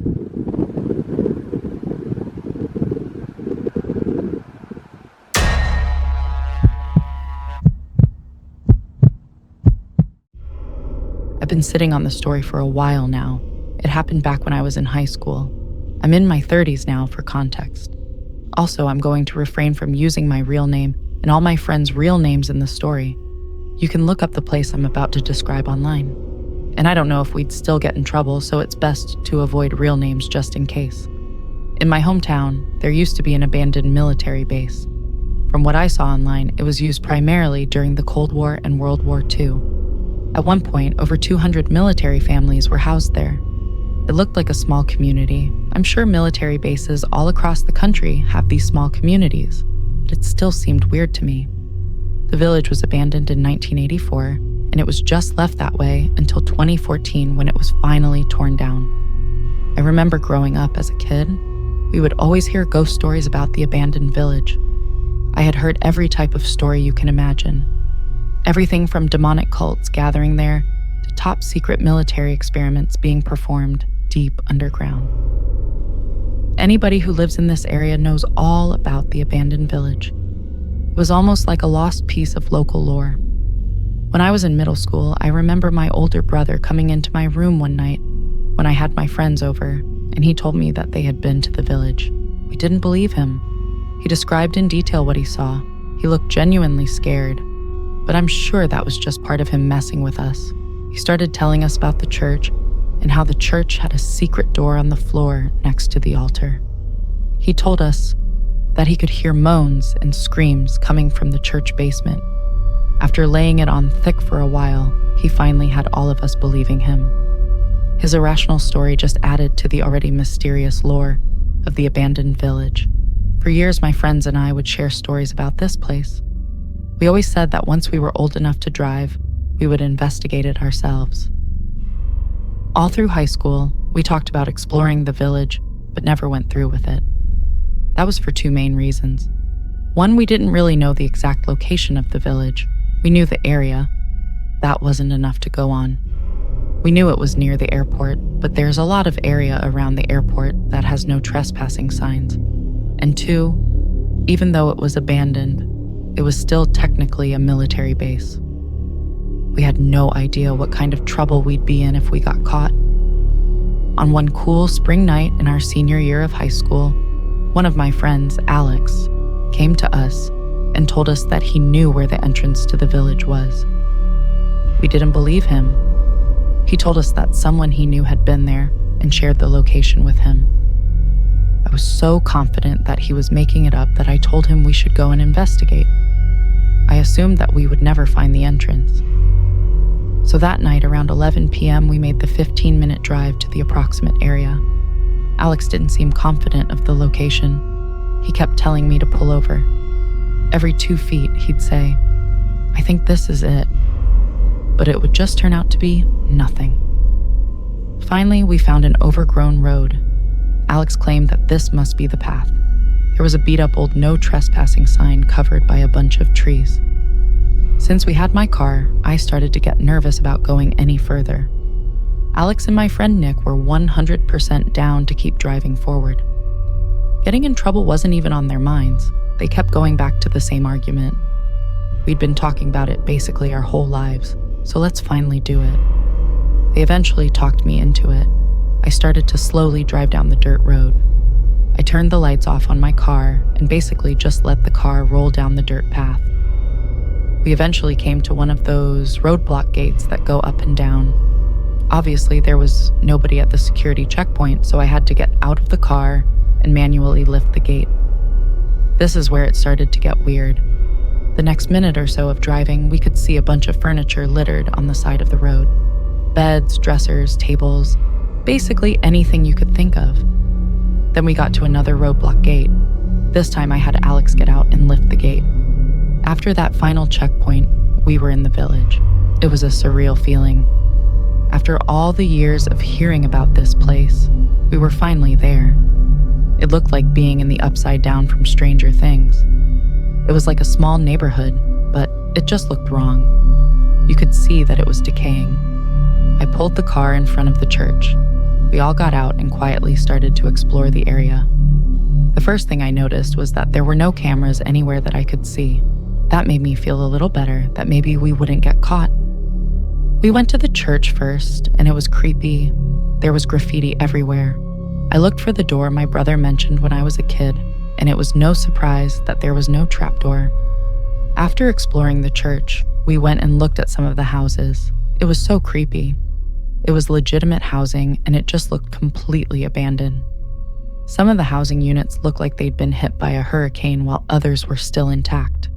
I've been sitting on the story for a while now. It happened back when I was in high school. I'm in my 30s now, for context. Also, I'm going to refrain from using my real name and all my friends' real names in the story. You can look up the place I'm about to describe online. And I don't know if we'd still get in trouble, so it's best to avoid real names just in case. In my hometown, there used to be an abandoned military base. From what I saw online, it was used primarily during the Cold War and World War II. At one point, over 200 military families were housed there. It looked like a small community. I'm sure military bases all across the country have these small communities, but it still seemed weird to me. The village was abandoned in 1984, and it was just left that way until 2014 when it was finally torn down. I remember growing up as a kid, we would always hear ghost stories about the abandoned village. I had heard every type of story you can imagine. Everything from demonic cults gathering there to top secret military experiments being performed deep underground. Anybody who lives in this area knows all about the abandoned village. It was almost like a lost piece of local lore. When I was in middle school, I remember my older brother coming into my room one night when I had my friends over, and he told me that they had been to the village. We didn't believe him. He described in detail what he saw. He looked genuinely scared, but I'm sure that was just part of him messing with us. He started telling us about the church and how the church had a secret door on the floor next to the altar. He told us that he could hear moans and screams coming from the church basement. After laying it on thick for a while, he finally had all of us believing him. His irrational story just added to the already mysterious lore of the abandoned village. For years, my friends and I would share stories about this place. We always said that once we were old enough to drive, we would investigate it ourselves. All through high school, we talked about exploring the village, but never went through with it. That was for two main reasons. One, we didn't really know the exact location of the village. We knew the area. That wasn't enough to go on. We knew it was near the airport, but there's a lot of area around the airport that has no trespassing signs. And two, even though it was abandoned, it was still technically a military base. We had no idea what kind of trouble we'd be in if we got caught. On one cool spring night in our senior year of high school, one of my friends, Alex, came to us and told us that he knew where the entrance to the village was. We didn't believe him. He told us that someone he knew had been there and shared the location with him. I was so confident that he was making it up that I told him we should go and investigate. I assumed that we would never find the entrance. So that night, around 11 p.m., we made the 15-minute drive to the approximate area. Alex didn't seem confident of the location. He kept telling me to pull over. Every 2 feet, he'd say, "I think this is it." But it would just turn out to be nothing. Finally, we found an overgrown road. Alex claimed that this must be the path. There was a beat-up old no trespassing sign covered by a bunch of trees. Since we had my car, I started to get nervous about going any further. Alex and my friend Nick were 100% down to keep driving forward. Getting in trouble wasn't even on their minds. They kept going back to the same argument. We'd been talking about it basically our whole lives, so let's finally do it. They eventually talked me into it. I started to slowly drive down the dirt road. I turned the lights off on my car and basically just let the car roll down the dirt path. We eventually came to one of those roadblock gates that go up and down. Obviously, there was nobody at the security checkpoint, so I had to get out of the car and manually lift the gate. This is where it started to get weird. The next minute or so of driving, we could see a bunch of furniture littered on the side of the road. Beds, dressers, tables, basically anything you could think of. Then we got to another roadblock gate. This time I had Alex get out and lift the gate. After that final checkpoint, we were in the village. It was a surreal feeling. After all the years of hearing about this place, we were finally there. It looked like being in the Upside Down from Stranger Things. It was like a small neighborhood, but it just looked wrong. You could see that it was decaying. I pulled the car in front of the church. we all got out and quietly started to explore the area. The first thing I noticed was that there were no cameras anywhere that I could see. That made me feel a little better that maybe we wouldn't get caught. We went to the church first, and it was creepy. There was graffiti everywhere. I looked for the door my brother mentioned when I was a kid, and it was no surprise that there was no trapdoor. After exploring the church, we went and looked at some of the houses. It was so creepy. It was legitimate housing, and it just looked completely abandoned. Some of the housing units looked like they'd been hit by a hurricane while others were still intact.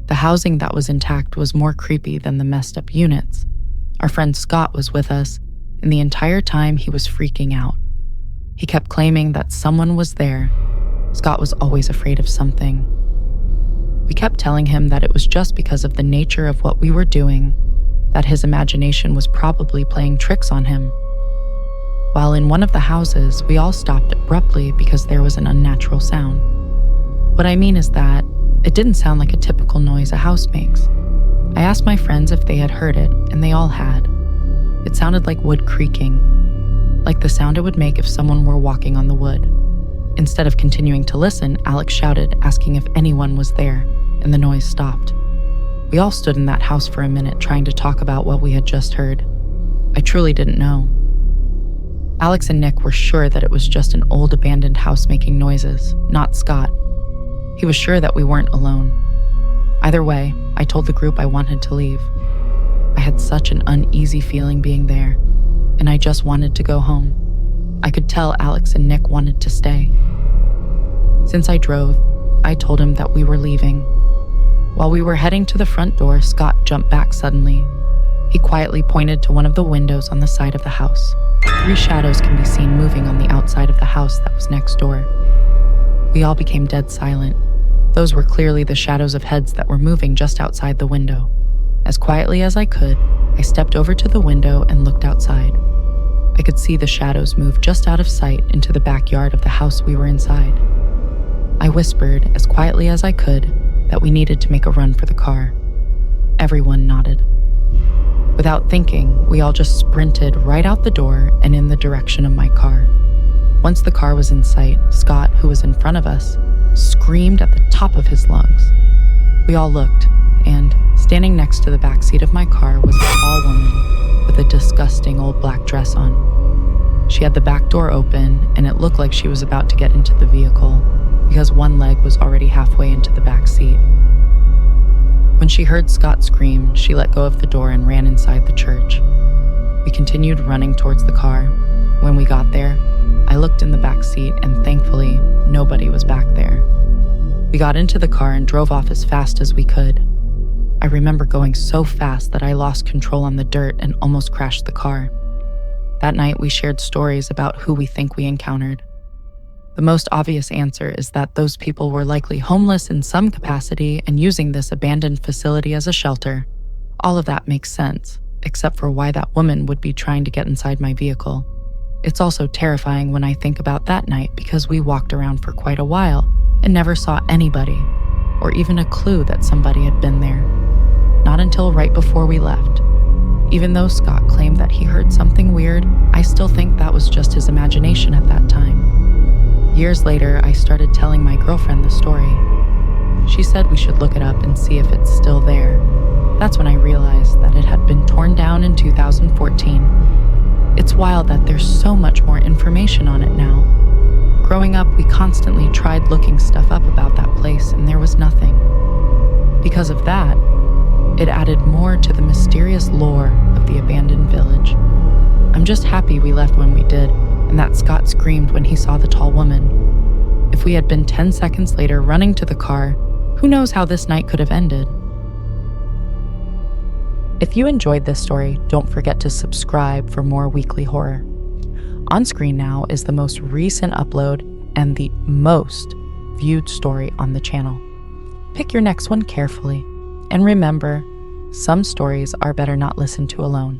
The housing that was intact was more creepy than the messed up units. Our friend Scott was with us, and the entire time he was freaking out. He kept claiming that someone was there. Scott was always afraid of something. We kept telling him that it was just because of the nature of what we were doing, that his imagination was probably playing tricks on him. While in one of the houses, we all stopped abruptly because there was an unnatural sound. What I mean is that it didn't sound like a typical noise a house makes. I asked my friends if they had heard it, and they all had. It sounded like wood creaking, like the sound it would make if someone were walking on the wood. Instead of continuing to listen, Alex shouted, asking if anyone was there, and the noise stopped. We all stood in that house for a minute trying to talk about what we had just heard. I truly didn't know. Alex and Nick were sure that it was just an old abandoned house making noises, not Scott. He was sure that we weren't alone. Either way, I told the group I wanted to leave. I had such an uneasy feeling being there, and I just wanted to go home. I could tell Alex and Nick wanted to stay. Since I drove, I told him that we were leaving. While we were heading to the front door, Scott jumped back suddenly. He quietly pointed to one of the windows on the side of the house. 3 shadows can be seen moving on the outside of the house that was next door. We all became dead silent. Those were clearly the shadows of heads that were moving just outside the window. As quietly as I could, I stepped over to the window and looked outside. I could see the shadows move just out of sight into the backyard of the house we were inside. I whispered, as quietly as I could, that we needed to make a run for the car. Everyone nodded. Without thinking, we all just sprinted right out the door and in the direction of my car. Once the car was in sight, Scott, who was in front of us, screamed at the top of his lungs. We all looked, and standing next to the back seat of my car was a tall woman with a disgusting old black dress on. She had the back door open, and it looked like she was about to get into the vehicle because one leg was already halfway into the back seat. When she heard Scott scream, she let go of the door and ran inside the church. We continued running towards the car. When we got there, I looked in the back seat, and thankfully, nobody was back there. We got into the car and drove off as fast as we could. I remember going so fast that I lost control on the dirt and almost crashed the car. That night, we shared stories about who we think we encountered. The most obvious answer is that those people were likely homeless in some capacity and using this abandoned facility as a shelter. All of that makes sense, except for why that woman would be trying to get inside my vehicle. It's also terrifying when I think about that night because we walked around for quite a while and never saw anybody, or even a clue that somebody had been there. Not until right before we left. Even though Scott claimed that he heard something weird, I still think that was just his imagination at that time. Years later, I started telling my girlfriend the story. She said we should look it up and see if it's still there. That's when I realized that it had been torn down in 2014. It's wild that there's so much more information on it now. Growing up, we constantly tried looking stuff up about that place, and there was nothing. Because of that, it added more to the mysterious lore of the abandoned village. I'm just happy we left when we did, and that Scott screamed when he saw the tall woman. If we had been 10 seconds later running to the car, who knows how this night could have ended. If you enjoyed this story, don't forget to subscribe for more weekly horror. On screen now is the most recent upload and the most viewed story on the channel. Pick your next one carefully, and remember, some stories are better not listened to alone.